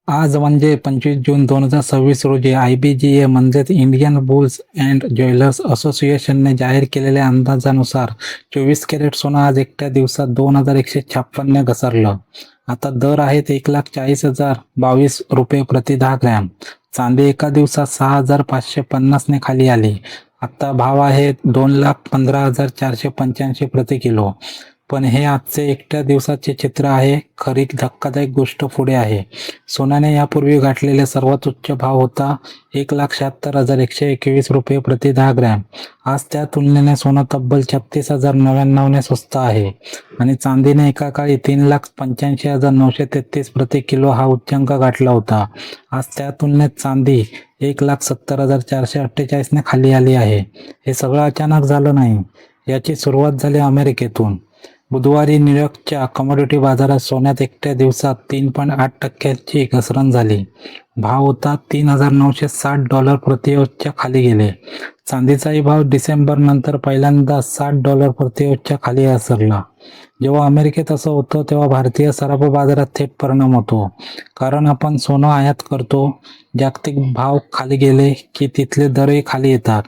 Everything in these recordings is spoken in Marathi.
आज म्हणजे 25 जून 2026 रोजी IBGA म्हणजेच इंडियन बुल्स अँड ज्वेलर्स असोसिएशनने जाहीर केलेल्या अंदाजानुसार 24 कॅरेट सोनं आज एकट्या दिवसात 2156 घसरलं. आता दर आहेत 1,40,022 रुपये प्रति 10 ग्रॅम. चांदी एका दिवसात 6,550 ने खाली आली. आता भाव आहे 2,15,485 प्रति किलो. पण हे आजचे एकट्या दिवसाचे चित्र आहे. खरी धक्कादायक गोष्ट पुढे आहे. सोन्याने यापूर्वी गाठलेले सर्वात उच्च भाव होता 1,76,121 रुपये प्रति 10 ग्रॅम. आज त्या तुलनेने सोनं तब्बल 36,099 ने स्वस्त आहे आणि चांदीने एका काळी 3,85,933 प्रति किलो हा उच्चांक गाठला होता. आज त्या तुलनेत चांदी 1,70,448 ने खाली आली आहे. हे सगळं अचानक झालं नाही. याची सुरुवात झाली अमेरिकेतून. बुधवारी न्यूयॉर्कच्या कमोडिटी बाजारात सोन्यात एकट्या दिवसात 3.8% घसरण झाली. भाव होता $3,960 प्रति औंसच्या खाली गेले. चांदीचाही भाव डिसेंबर नंतर पहिल्यांदा $60 प्रति औंसच्या खाली घसरला. जेव्हा अमेरिकेत असं होतं तेव्हा भारतीय सराफ बाजारात थेट परिणाम होतो, कारण आपण सोनं आयात करतो. जागतिक भाव खाली गेले की तिथले दरही खाली येतात.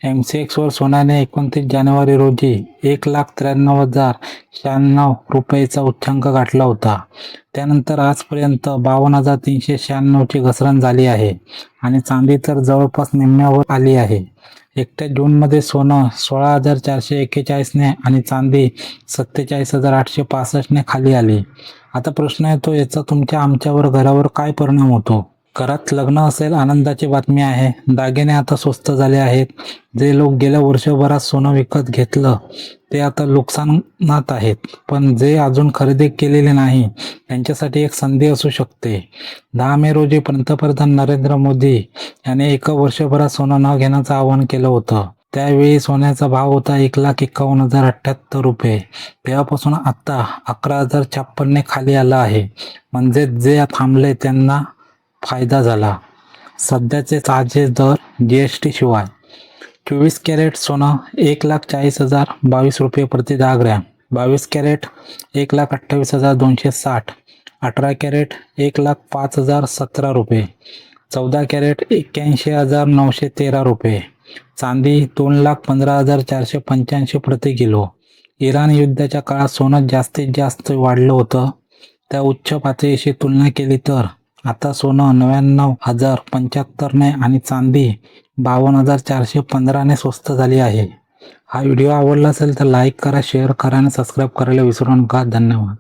MCX वर सोन्याने 29 जानेवारी रोजी 1,93,096 रुपयेचा उच्चांक गाठला होता. त्यानंतर आजपर्यंत 52,396 ची घसरण झाली आहे आणि चांदी तर जवळपास निम्म्यावर आली आहे. एकट्या जूनमध्ये सोनं 16,441 ने आणि चांदी 47,865 ने खाली आली. आता प्रश्न येतो, याचा तुमच्या आमच्यावर घरावर काय परिणाम होतो? घरात लग्न असेल, आनंदाची बातमी आहे. दागिने आता स्वस्त झाले आहेत. जे लोक गेल्या वर्षभरात सोनं विकत घेतलं ते आता नुकसानात आहेत. पण जे अजून खरेदी केलेले नाही त्यांच्यासाठी एक संधी असू शकते. 10 मे रोजी पंतप्रधान नरेंद्र मोदी यांनी एका वर्षभरात सोनं न घेण्याचं आवाहन केलं होतं. त्यावेळी सोन्याचा भाव होता 1,51,078 रुपये. तेव्हापासून आता 11,056 ने खाली आला आहे. म्हणजे जे थांबले त्यांना फायदा झाला. सध्याचे ताजे दर GST शिवाय 24 कॅरेट सोनं 1,40,022 रुपये प्रति 10 ग्रॅम. 22 कॅरेट 1,28,260. 18 कॅरेट 1,05,017 रुपये. 14 कॅरेट 81,913 रुपये. चांदी 2,15,485 प्रति किलो. इराण युद्धाच्या काळात सोनं जास्तीत जास्त वाढलं होतं. त्या उच्च पातळीशी तुलना केली तर आता सोनं 99,075 ने आणि चांदी 52,415 ने स्वस्त झाली आहे. हा व्हिडिओ आवडला असेल तर लाईक करा, शेअर करा आणि सबस्क्राईब करायला विसरू नका. धन्यवाद.